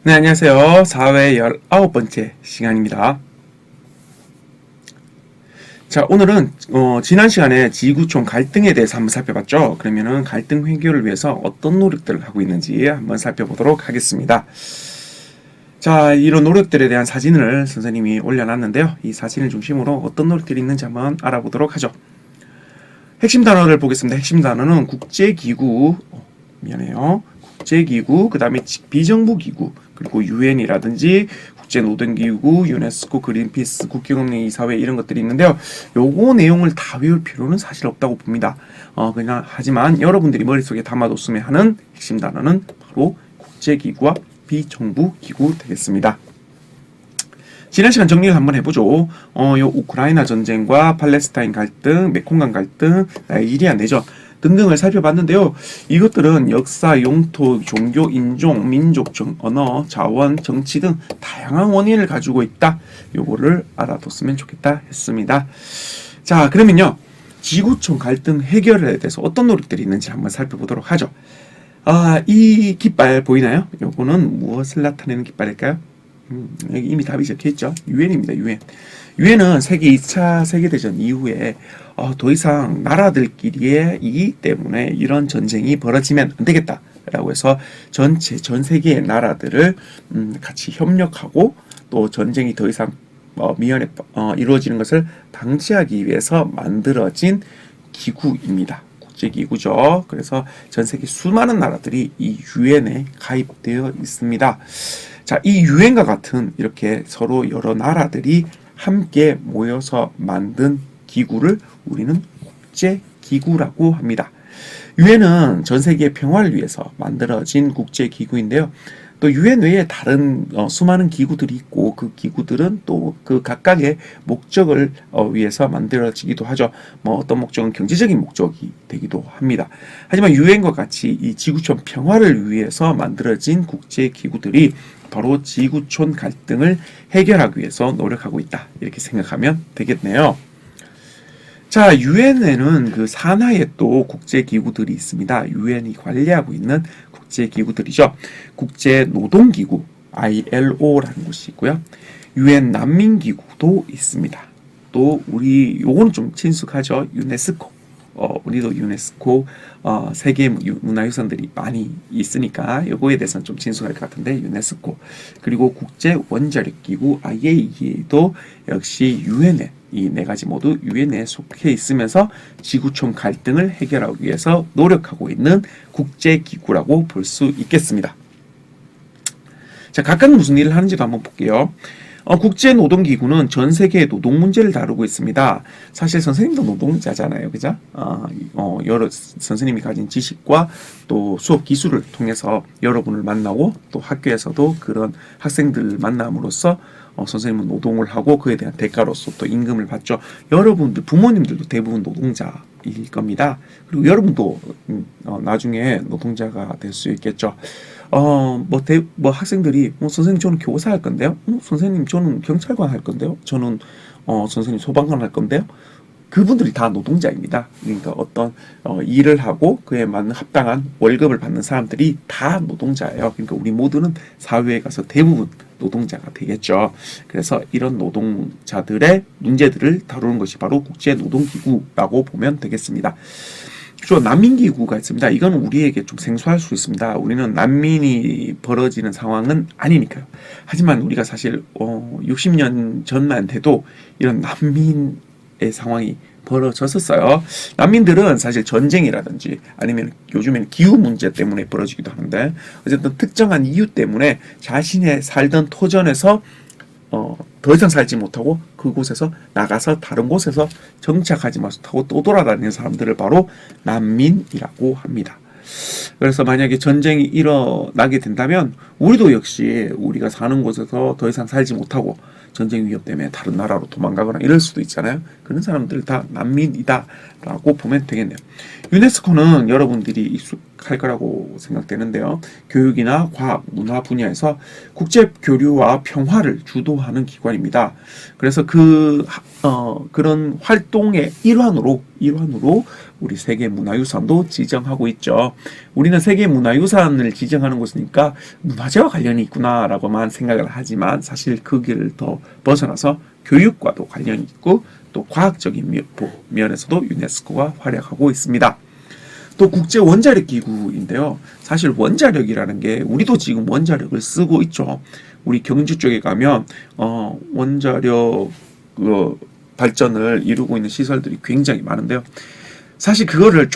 네, 안녕하세요. 4회 19번째 시간입니다. 자, 오늘은 지난 시간에 지구촌 갈등에 대해서 한번 살펴봤죠. 그러면은 갈등 해결을 위해서 어떤 노력들을 하고 있는지 한번 살펴보도록 하겠습니다. 자, 이런 노력들에 대한 사진을 선생님이 올려놨는데요. 이 사진을 중심으로 어떤 노력들이 있는지 한번 알아보도록 하죠. 핵심 단어를 보겠습니다. 핵심 단어는 국제기구, 미안해요. 국제기구, 그 다음에 비정부기구, 그리고 유엔이라든지 국제노동기구, 유네스코, 그린피스, 국경운동 이사회 이런 것들이 있는데요. 요거 내용을 다 외울 필요는 사실 없다고 봅니다. 그냥 하지만 여러분들이 머릿속에 담아뒀으면 하는 핵심 단어는 바로 국제기구와 비정부기구 되겠습니다. 지난 시간 정리를 한번 해보죠. 요 우크라이나 전쟁과 팔레스타인 갈등, 메콩강 갈등, 나이지리아 내전 등등을 살펴봤는데요. 이것들은 역사, 용토, 종교, 인종, 민족, 언어, 자원, 정치 등 다양한 원인을 가지고 있다. 요거를 알아뒀으면 좋겠다 했습니다. 자, 그러면요. 지구촌 갈등 해결에 대해서 어떤 노력들이 있는지 한번 살펴보도록 하죠. 이 깃발 보이나요? 요거는 무엇을 나타내는 깃발일까요? 여기 이미 답이 적혀있죠. 유엔입니다. 유엔. 유엔은 세계 2차 세계대전 이후에 더 이상 나라들끼리의 이익 때문에 이런 전쟁이 벌어지면 안 되겠다 라고 해서 전 세계의 나라들을 같이 협력하고 또 전쟁이 더 이상 미연에 이루어지는 것을 방지하기 위해서 만들어진 기구입니다. 국제기구죠. 그래서 전 세계 수많은 나라들이 이 유엔에 가입되어 있습니다. 자, 이 유엔과 같은 이렇게 서로 여러 나라들이 함께 모여서 만든 기구를 우리는 국제기구라고 합니다. 유엔은 전 세계의 평화를 위해서 만들어진 국제기구인데요. 또 유엔 외에 다른 수많은 기구들이 있고 그 기구들은 또 그 각각의 목적을 위해서 만들어지기도 하죠. 어떤 목적은 경제적인 목적이 되기도 합니다. 하지만 유엔과 같이 이 지구촌 평화를 위해서 만들어진 국제기구들이 바로 지구촌 갈등을 해결하기 위해서 노력하고 있다. 이렇게 생각하면 되겠네요. 자, 유엔에는 그 산하에 또 국제기구들이 있습니다. 유엔이 관리하고 있는 국제기구들이죠. 국제노동기구 ILO라는 곳이 있고요. 유엔 난민기구도 있습니다. 또 우리 요거는 좀 친숙하죠. 유네스코. 우리도 유네스코 세계 문화유산들이 많이 있으니까 요거에 대해서는 좀 친숙할 것 같은데 유네스코 그리고 국제원자력기구 IAEA도 역시 유엔에 이 네 가지 모두 유엔에 속해 있으면서 지구촌 갈등을 해결하기 위해서 노력하고 있는 국제기구라고 볼 수 있겠습니다. 자, 각각 무슨 일을 하는지도 한번 볼게요. 국제노동기구는 전 세계의 노동 문제를 다루고 있습니다. 사실 선생님도 노동자잖아요. 그죠? 여러 선생님이 가진 지식과 또 수업 기술을 통해서 여러분을 만나고 또 학교에서도 그런 학생들을 만남으로써 선생님은 노동을 하고 그에 대한 대가로서 또 임금을 받죠. 여러분들, 부모님들도 대부분 노동자일 겁니다. 그리고 여러분도 나중에 노동자가 될 수 있겠죠. 학생들이, 선생님, 저는 교사 할 건데요. 선생님, 저는 경찰관 할 건데요. 저는, 선생님, 소방관 할 건데요. 그분들이 다 노동자입니다. 그러니까 어떤, 일을 하고 그에 맞는 합당한 월급을 받는 사람들이 다 노동자예요. 그러니까 우리 모두는 사회에 가서 대부분 노동자가 되겠죠. 그래서 이런 노동자들의 문제들을 다루는 것이 바로 국제노동기구라고 보면 되겠습니다. 난민기구가 있습니다. 이건 우리에게 좀 생소할 수 있습니다. 우리는 난민이 벌어지는 상황은 아니니까요. 하지만 우리가 사실 60년 전만 해도 이런 난민의 상황이 벌어졌었어요. 난민들은 사실 전쟁이라든지 아니면 요즘에는 기후 문제 때문에 벌어지기도 하는데 어쨌든 특정한 이유 때문에 자신의 살던 토전에서 더 이상 살지 못하고 그곳에서 나가서 다른 곳에서 정착하지 못하고 또 돌아다니는 사람들을 바로 난민이라고 합니다. 그래서 만약에 전쟁이 일어나게 된다면 우리도 역시 우리가 사는 곳에서 더 이상 살지 못하고 전쟁 위협 때문에 다른 나라로 도망가거나 이럴 수도 있잖아요. 그런 사람들 다 난민이다 라고 보면 되겠네요. 유네스코는 여러분들이 노력할 거라고 생각되는데요. 교육이나 과학, 문화 분야에서 국제 교류와 평화를 주도하는 기관입니다. 그래서 그런 활동의 일환으로 우리 세계문화유산도 지정하고 있죠. 우리는 세계문화유산을 지정하는 곳이니까 문화재와 관련이 있구나라고만 생각을 하지만 사실 그 길을 더 벗어나서 교육과도 관련이 있고 또 과학적인 면에서도 유네스코가 활약하고 있습니다. 또 국제 원자력 기구인데요. 사실 원자력이라는 게 우리도 지금 원자력을 쓰고 있죠. 우리 경주 쪽에 가면 원자력 발전을 이루고 있는 시설들이 굉장히 많은데요. 사실 그거를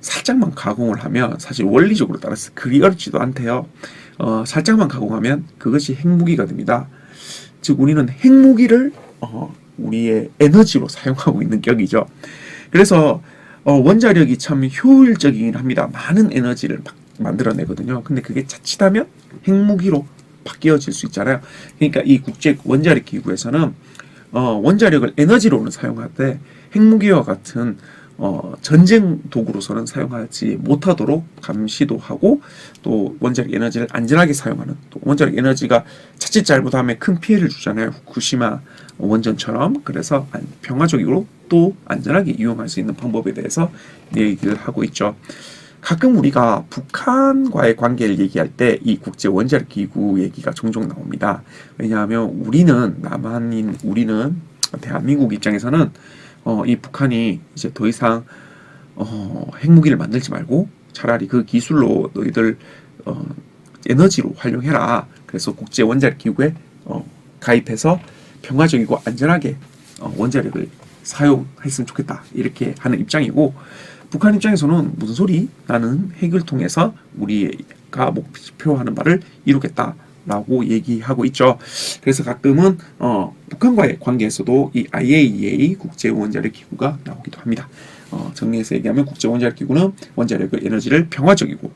살짝만 가공을 하면 사실 원리적으로 따라서 그리 어렵지도 않대요. 살짝만 가공하면 그것이 핵무기가 됩니다. 즉 우리는 핵무기를 우리의 에너지로 사용하고 있는 격이죠. 그래서 원자력이 참 효율적이긴 합니다. 많은 에너지를 만들어내거든요. 근데 그게 자칫하면 핵무기로 바뀌어질 수 있잖아요. 그러니까 이 국제 원자력 기구에서는 원자력을 에너지로는 사용하되 핵무기와 같은 전쟁 도구로서는 사용하지 못하도록 감시도 하고 또 원자력 에너지를 안전하게 사용하는 또 원자력 에너지가 자칫 잘못하면 큰 피해를 주잖아요. 후쿠시마 원전처럼. 그래서 평화적으로 또 안전하게 이용할 수 있는 방법에 대해서 얘기를 하고 있죠. 가끔 우리가 북한과의 관계를 얘기할 때 이 국제 원자력 기구 얘기가 종종 나옵니다. 왜냐하면 우리는 대한민국 입장에서는 이 북한이 이제 더 이상 핵무기를 만들지 말고 차라리 그 기술로 너희들 에너지로 활용해라. 그래서 국제 원자력 기구에 가입해서 평화적이고 안전하게 원자력을 사용했으면 좋겠다. 이렇게 하는 입장이고 북한 입장에서는 무슨 소리? 나는 핵을 통해서 우리가 목표하는 바를 이루겠다. 라고 얘기하고 있죠. 그래서 가끔은 북한과의 관계에서도 이 IAEA 국제원자력 기구가 나오기도 합니다. 정리해서 얘기하면 국제원자력 기구는 원자력의 에너지를 평화적이고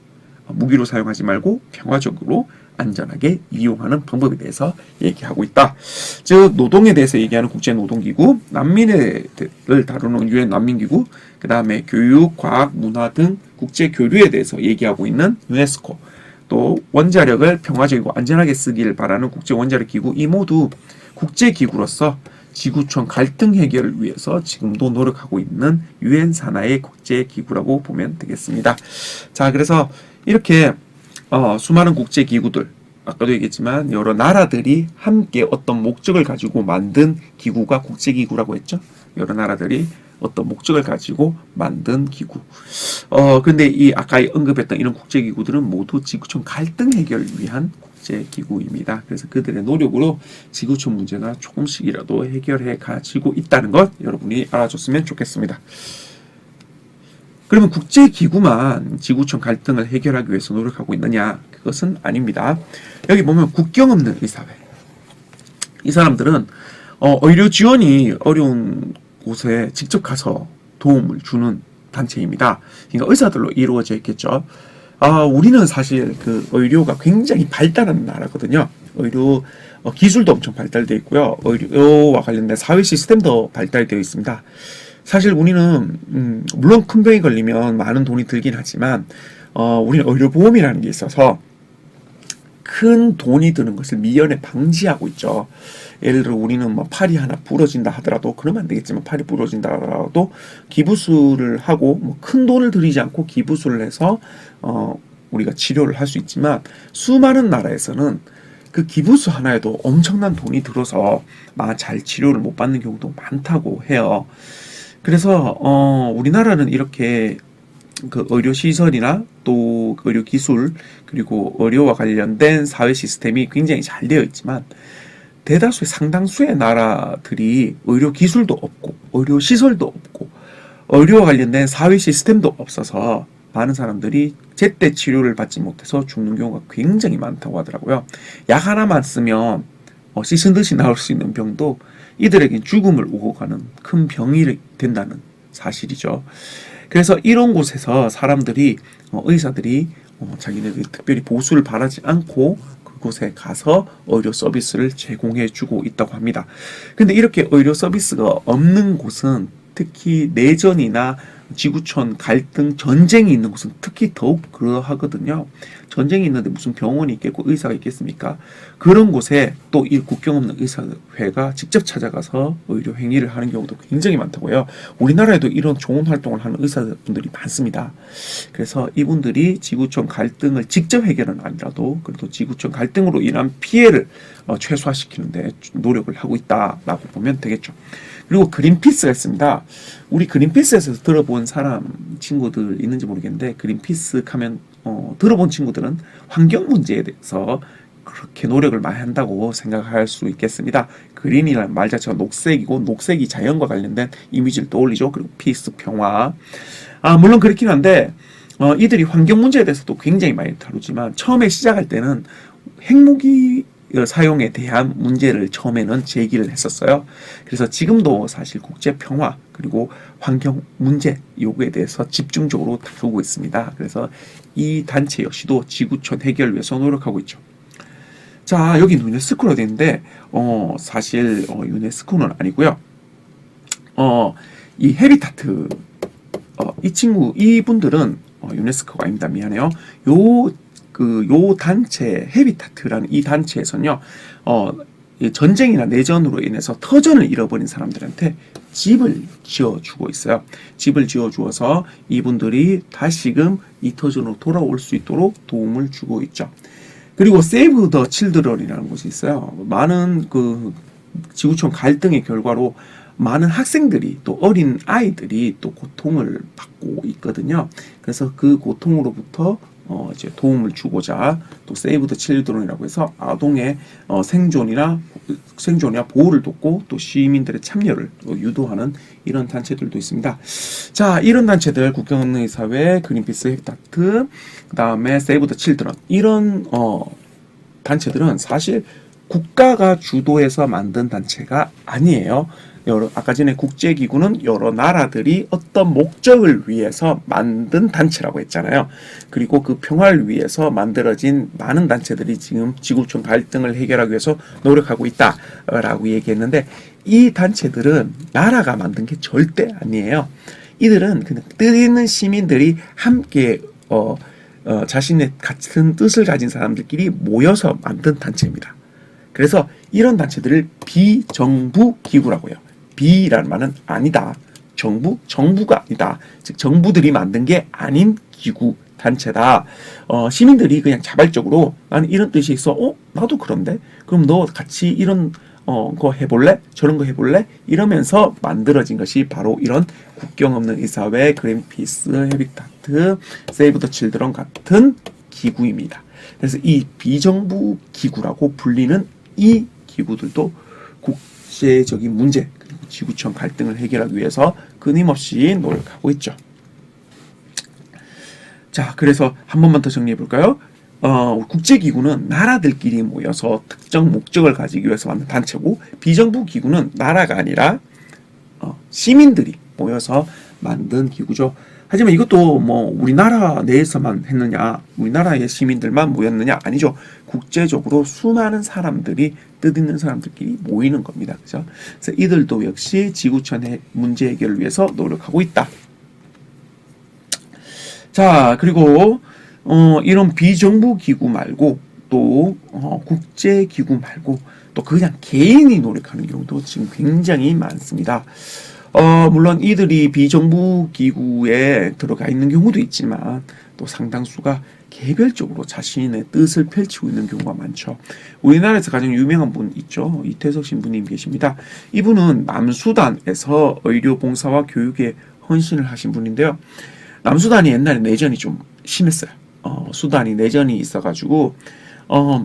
무기로 사용하지 말고 평화적으로 안전하게 이용하는 방법에 대해서 얘기하고 있다. 즉 노동에 대해서 얘기하는 국제노동기구, 난민을 다루는 유엔 난민기구, 그 다음에 교육, 과학, 문화 등 국제교류에 대해서 얘기하고 있는 유네스코, 또 원자력을 평화적이고 안전하게 쓰기를 바라는 국제원자력기구, 이 모두 국제기구로서 지구촌 갈등 해결을 위해서 지금도 노력하고 있는 유엔 산하의 국제기구라고 보면 되겠습니다. 자, 그래서 이렇게 수많은 국제기구들, 아까도 얘기했지만 여러 나라들이 함께 어떤 목적을 가지고 만든 기구가 국제기구라고 했죠. 여러 나라들이 어떤 목적을 가지고 만든 기구. 근데 아까 언급했던 이런 국제기구들은 모두 지구촌 갈등 해결을 위한 국제기구입니다. 그래서 그들의 노력으로 지구촌 문제가 조금씩이라도 해결해 가지고 있다는 것 여러분이 알아줬으면 좋겠습니다. 그러면 국제기구만 지구촌 갈등을 해결하기 위해서 노력하고 있느냐? 그것은 아닙니다. 여기 보면 국경 없는 의사회. 이 사람들은 의료 지원이 어려운 곳에 직접 가서 도움을 주는 단체입니다. 그러니까 의사들로 이루어져 있겠죠. 우리는 사실 그 의료가 굉장히 발달한 나라거든요. 의료 기술도 엄청 발달되어 있고요. 의료와 관련된 사회 시스템도 발달되어 있습니다. 사실 우리는 물론 큰 병이 걸리면 많은 돈이 들긴 하지만 우리는 의료보험이라는 게 있어서 큰 돈이 드는 것을 미연에 방지하고 있죠. 예를 들어 우리는 팔이 하나 부러진다 하더라도, 그러면 안 되겠지만 팔이 부러진다 하더라도 기부수를 하고 큰 돈을 들이지 않고 기부수를 해서 우리가 치료를 할 수 있지만, 수많은 나라에서는 그 기부수 하나에도 엄청난 돈이 들어서 잘 치료를 못 받는 경우도 많다고 해요. 그래서 우리나라는 이렇게 그 의료 시설이나 또 의료 기술, 그리고 의료와 관련된 사회 시스템이 굉장히 잘 되어 있지만, 대다수의 상당수의 나라들이 의료 기술도 없고 의료 시설도 없고 의료와 관련된 사회 시스템도 없어서 많은 사람들이 제때 치료를 받지 못해서 죽는 경우가 굉장히 많다고 하더라고요. 약 하나만 쓰면 씻은 듯이 나올 수 있는 병도 이들에겐 죽음을 오고 가는 큰 병이 된다는 사실이죠. 그래서 이런 곳에서 사람들이 의사들이 자기네들이 특별히 보수를 바라지 않고 그곳에 가서 의료 서비스를 제공해 주고 있다고 합니다. 근데 이렇게 의료 서비스가 없는 곳은 특히 내전이나 지구촌 갈등, 전쟁이 있는 곳은 특히 더욱 그러하거든요. 전쟁이 있는데 무슨 병원이 있겠고 의사가 있겠습니까? 그런 곳에 또 이 국경 없는 의사회가 직접 찾아가서 의료 행위를 하는 경우도 굉장히 많다고요. 우리나라에도 이런 좋은 활동을 하는 의사분들이 많습니다. 그래서 이분들이 지구촌 갈등을 직접 해결은 아니라도 그래도 지구촌 갈등으로 인한 피해를 최소화시키는 데 노력을 하고 있다라고 보면 되겠죠. 그리고 그린피스가 있습니다. 우리 그린피스에서 들어본 사람 친구들 있는지 모르겠는데, 그린피스 하면 들어본 친구들은 환경 문제에 대해서 그렇게 노력을 많이 한다고 생각할 수 있겠습니다. 그린이라는 말 자체가 녹색이고, 녹색이 자연과 관련된 이미지를 떠올리죠. 그리고 피스, 평화. 물론 그렇긴 한데 이들이 환경 문제에 대해서도 굉장히 많이 다루지만, 처음에 시작할 때는 핵무기 사용에 대한 문제를 처음에는 제기를 했었어요. 그래서 지금도 사실 국제 평화 그리고 환경 문제 요구에 대해서 집중적으로 다루고 있습니다. 그래서 이 단체 역시도 지구촌 해결을 위해서 노력하고 있죠. 자, 여기 유네스코로 되어 있는데 사실 유네스코는 아니고요. 이 헤비타트 이분들은 유네스코가 아닙니다. 미안해요. 요 단체 헤비타트라는 이 단체에서는요, 전쟁이나 내전으로 인해서 터전을 잃어버린 사람들한테 집을 지어주고 있어요. 집을 지어주어서 이분들이 다시금 이 터전으로 돌아올 수 있도록 도움을 주고 있죠. 그리고 세이브 더 칠드런이라는 곳이 있어요. 많은 그 지구촌 갈등의 결과로 많은 학생들이 또 어린 아이들이 또 고통을 받고 있거든요. 그래서 그 고통으로부터 이제 도움을 주고자 또 세이브 더 칠드런이라고 해서 아동의 생존이나 보호를 돕고 또 시민들의 참여를 유도하는 이런 단체들도 있습니다. 자, 이런 단체들 국경 없는 의사회, 그린피스, 헤비타트, 그다음에 세이브 더 칠드런 이런 단체들은 사실 국가가 주도해서 만든 단체가 아니에요. 아까 전에 국제기구는 여러 나라들이 어떤 목적을 위해서 만든 단체라고 했잖아요. 그리고 그 평화를 위해서 만들어진 많은 단체들이 지금 지구촌 갈등을 해결하기 위해서 노력하고 있다라고 얘기했는데, 이 단체들은 나라가 만든 게 절대 아니에요. 이들은 그냥 뜻 있는 시민들이 함께 자신의 같은 뜻을 가진 사람들끼리 모여서 만든 단체입니다. 그래서 이런 단체들을 비정부 기구라고 해요. 비라는 말은 아니다. 정부가 아니다. 즉 정부들이 만든 게 아닌 기구, 단체다. 시민들이 그냥 자발적으로 나는 이런 뜻이 있어. 나도 그런데? 그럼 너 같이 이런 거 해볼래? 저런 거 해볼래? 이러면서 만들어진 것이 바로 이런 국경 없는 의사회, 그린피스, 헤비타트, 세이브 더 칠드런 같은 기구입니다. 그래서 이 비정부 기구라고 불리는 이 기구들도 국제적인 문제 그리고 지구촌 갈등을 해결하기 위해서 끊임없이 노력하고 있죠. 자, 그래서 한 번만 더 정리해 볼까요? 국제기구는 나라들끼리 모여서 특정 목적을 가지기 위해서 만든 단체고, 비정부 기구는 나라가 아니라 시민들이 모여서 만든 기구죠. 하지만 이것도 뭐 우리나라 내에서만 했느냐, 우리나라의 시민들만 모였느냐, 아니죠. 국제적으로 수많은 사람들이, 뜻 있는 사람들끼리 모이는 겁니다. 그죠? 그래서 이들도 역시 지구촌의 문제 해결을 위해서 노력하고 있다. 자, 그리고 이런 비정부 기구 말고 또 국제 기구 말고 또 그냥 개인이 노력하는 경우도 지금 굉장히 많습니다. 물론 이들이 비정부 기구에 들어가 있는 경우도 있지만 또 상당수가 개별적으로 자신의 뜻을 펼치고 있는 경우가 많죠. 우리나라에서 가장 유명한 분 있죠. 이태석 신부님 계십니다. 이분은 남수단에서 의료봉사와 교육에 헌신을 하신 분인데요. 남수단이 옛날에 내전이 좀 심했어요. 수단이 내전이 있어가지고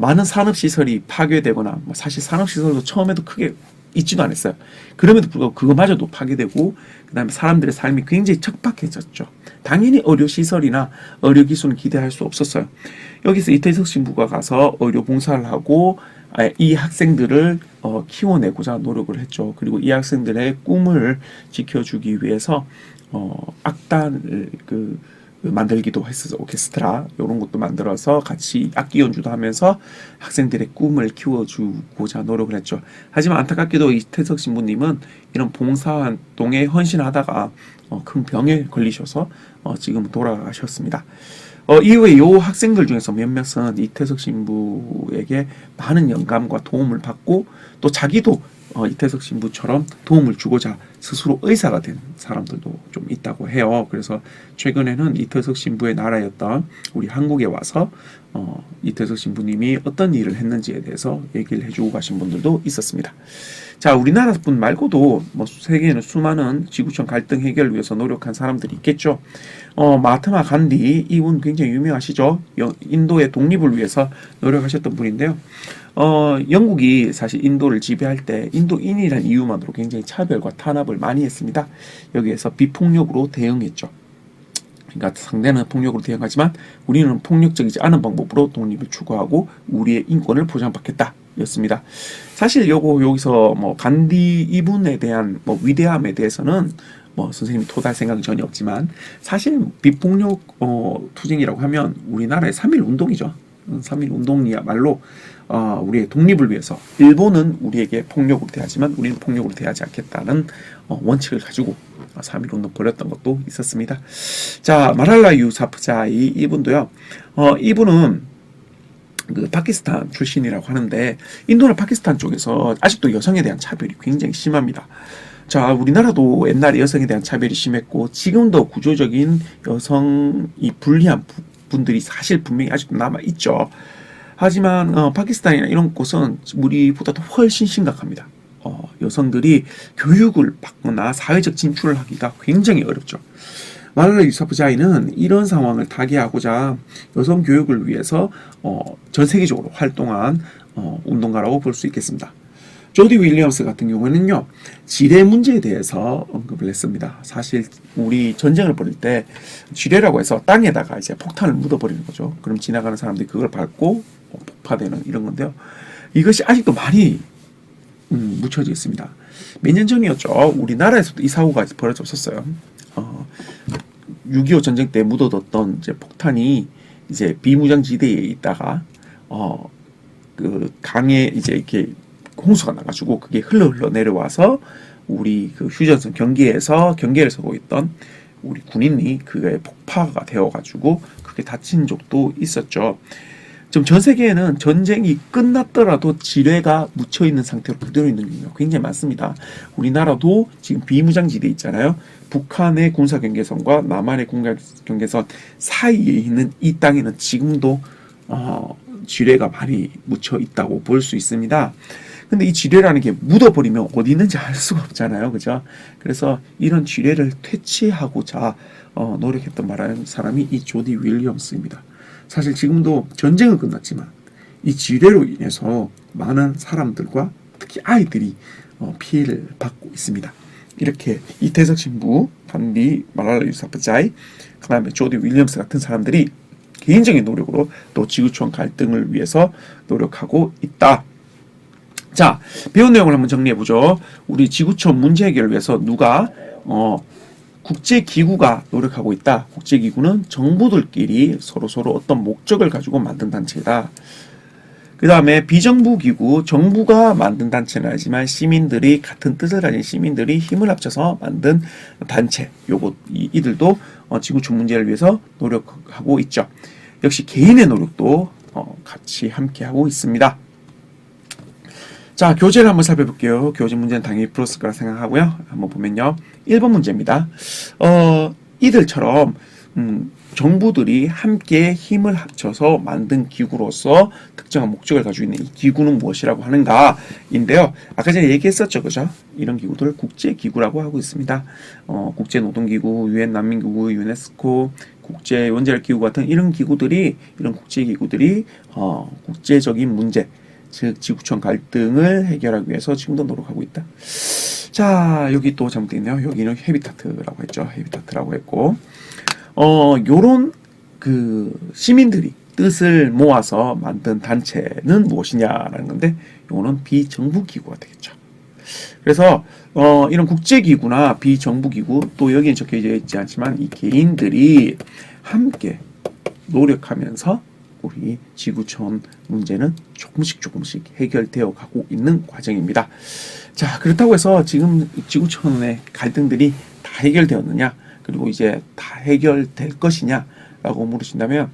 많은 산업시설이 파괴되거나, 사실 산업시설도 처음에도 크게 있지도 않았어요. 그럼에도 불구하고 그거마저도 파괴되고, 그 다음에 사람들의 삶이 굉장히 척박해졌죠. 당연히 의료시설이나 의료기술은 기대할 수 없었어요. 여기서 이태석 신부가 가서 의료봉사를 하고 이 학생들을 키워내고자 노력을 했죠. 그리고 이 학생들의 꿈을 지켜주기 위해서 악단을 만들기도 했어요. 오케스트라 이런 것도 만들어서 같이 악기 연주도 하면서 학생들의 꿈을 키워주고자 노력을 했죠. 하지만 안타깝게도 이태석 신부님은 이런 봉사활동에 헌신하다가 큰 병에 걸리셔서 지금 돌아가셨습니다. 이후에 이 학생들 중에서 몇몇은 이태석 신부에게 많은 영감과 도움을 받고 또 자기도 이태석 신부처럼 도움을 주고자 스스로 의사가 된 사람들도 좀 있다고 해요. 그래서 최근에는 이태석 신부의 나라였던 우리 한국에 와서 이태석 신부님이 어떤 일을 했는지에 대해서 얘기를 해주고 가신 분들도 있었습니다. 자, 우리나라뿐 말고도 세계에는 수많은 지구촌 갈등 해결을 위해서 노력한 사람들이 있겠죠. 마하트마 간디 이분 굉장히 유명하시죠. 인도의 독립을 위해서 노력하셨던 분인데요. 영국이 사실 인도를 지배할 때 인도인이라는 이유만으로 굉장히 차별과 탄압을 많이 했습니다. 여기에서 비폭력으로 대응했죠. 그러니까 상대는 폭력으로 대응하지만 우리는 폭력적이지 않은 방법으로 독립을 추구하고 우리의 인권을 보장받겠다 였습니다. 사실 여기서 간디 이분에 대한 위대함에 대해서는 선생님이 토달 생각이 전혀 없지만 사실 비폭력 투쟁이라고 하면 우리나라의 3.1 운동이죠. 3.1 운동이야말로 우리의 독립을 위해서 일본은 우리에게 폭력으로 대하지만 우리는 폭력으로 대하지 않겠다는 원칙을 가지고 3.1 운동 벌였던 것도 있었습니다. 자, 마랄라 유사프자이 이분도요. 이분은 그 파키스탄 출신이라고 하는데 인도나 파키스탄 쪽에서 아직도 여성에 대한 차별이 굉장히 심합니다. 자, 우리나라도 옛날에 여성에 대한 차별이 심했고 지금도 구조적인 여성이 불리한 분들이 사실 분명히 아직도 남아있죠. 하지만 파키스탄이나 이런 곳은 우리보다도 훨씬 심각합니다. 여성들이 교육을 받거나 사회적 진출을 하기가 굉장히 어렵죠. 말랄라 유사프자이는 이런 상황을 타개하고자 여성 교육을 위해서 전 세계적으로 활동한 운동가라고 볼 수 있겠습니다. 조디 윌리엄스 같은 경우에는요, 지뢰 문제에 대해서 언급을 했습니다. 사실 우리 전쟁을 벌일 때 지뢰라고 해서 땅에다가 이제 폭탄을 묻어버리는 거죠. 그럼 지나가는 사람들이 그걸 밟고 폭파되는 이런 건데요. 이것이 아직도 많이 묻혀져 있습니다. 몇 년 전이었죠. 우리나라에서도 이 사고가 벌어졌었어요. 6.25 전쟁 때 묻어뒀던 이제 폭탄이 이제 비무장지대에 있다가 그 강에 이제 이렇게 홍수가 나가지고 그게 흘러 내려와서 우리 그 휴전선 경계를 서고 있던 우리 군인이 그게 폭파가 되어가지고 그게 다친 적도 있었죠. 지금 전 세계에는 전쟁이 끝났더라도 지뢰가 묻혀 있는 상태로 그대로 있는 경우가 굉장히 많습니다. 우리나라도 지금 비무장지대 있잖아요. 북한의 군사 경계선과 남한의 군사 경계선 사이에 있는 이 땅에는 지금도 지뢰가 많이 묻혀 있다고 볼 수 있습니다. 근데 이 지뢰라는 게 묻어버리면 어디 있는지 알 수가 없잖아요. 그죠? 그래서 이런 지뢰를 퇴치하고자 노력했던 사람이 이 조디 윌리엄스입니다. 사실 지금도 전쟁은 끝났지만 이 지뢰로 인해서 많은 사람들과 특히 아이들이 피해를 받고 있습니다. 이렇게 이태석 신부, 간디, 말랄라 유사프자이, 그 다음에 조디 윌리엄스 같은 사람들이 개인적인 노력으로 또 지구촌 갈등을 위해서 노력하고 있다. 자, 배운 내용을 한번 정리해보죠. 우리 지구촌 문제 해결을 위해서 누가 국제기구가 노력하고 있다. 국제기구는 정부들끼리 서로 어떤 목적을 가지고 만든 단체다. 그 다음에 비정부기구, 정부가 만든 단체는 아니지만 시민들이 같은 뜻을 가진 시민들이 힘을 합쳐서 만든 단체. 이들도 지구촌 문제를 위해서 노력하고 있죠. 역시 개인의 노력도 같이 함께하고 있습니다. 자, 교재를 한번 살펴볼게요. 교재 문제는 당연히 풀었을 거라 생각하고요. 한번 보면요. 1번 문제입니다. 이들처럼 정부들이 함께 힘을 합쳐서 만든 기구로서 특정한 목적을 가지고 있는 이 기구는 무엇이라고 하는가인데요. 아까 전에 얘기했었죠. 그죠? 이런 기구들을 국제기구라고 하고 있습니다. 국제노동기구, 유엔 난민기구, 유네스코, 국제원자력기구 같은 이런 국제기구들이 국제적인 문제, 즉 지구촌 갈등을 해결하기 위해서 지금도 노력하고 있다. 자, 여기 또 잘못되어 있네요. 여기는 헤비타트라고 했죠. 헤비타트라고 했고, 요런 그 시민들이 뜻을 모아서 만든 단체는 무엇이냐라는 건데, 요거는 비정부 기구가 되겠죠. 그래서 이런 국제기구나 비정부기구 또 여기에 적혀져 있지 않지만 이 개인들이 함께 노력하면서 우리 지구촌 문제는 조금씩 해결되어 가고 있는 과정입니다. 자, 그렇다고 해서 지금 지구촌의 갈등들이 다 해결되었느냐, 그리고 이제 다 해결될 것이냐라고 물으신다면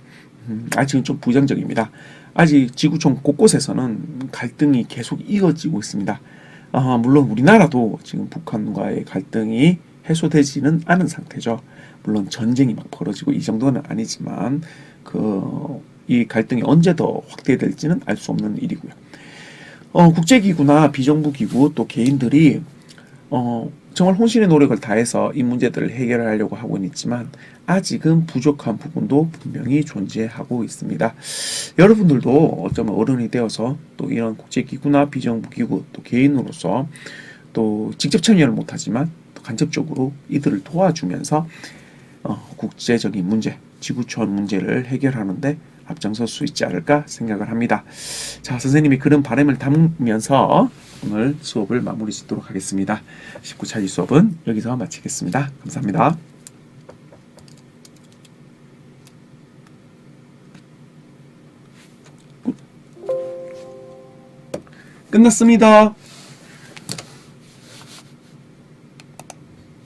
아직은 좀 부정적입니다. 아직 지구촌 곳곳에서는 갈등이 계속 이어지고 있습니다. 물론 우리나라도 지금 북한과의 갈등이 해소되지는 않은 상태죠. 물론 전쟁이 막 벌어지고 이 정도는 아니지만 이 갈등이 언제 더 확대될지는 알 수 없는 일이고요. 국제기구나 비정부기구 또 개인들이 정말 혼신의 노력을 다해서 이 문제들을 해결하려고 하고는 있지만 아직은 부족한 부분도 분명히 존재하고 있습니다. 여러분들도 어쩌면 어른이 되어서 또 이런 국제기구나 비정부기구 또 개인으로서 또 직접 참여를 못하지만 또 간접적으로 이들을 도와주면서 국제적인 문제, 지구촌 문제를 해결하는데 앞장설 수 있지 않을까 생각을 합니다. 자, 선생님이 그런 바람을 담으면서 오늘 수업을 마무리 짓도록 하겠습니다. 19차기 수업은 여기서 마치겠습니다. 감사합니다. 끝났습니다.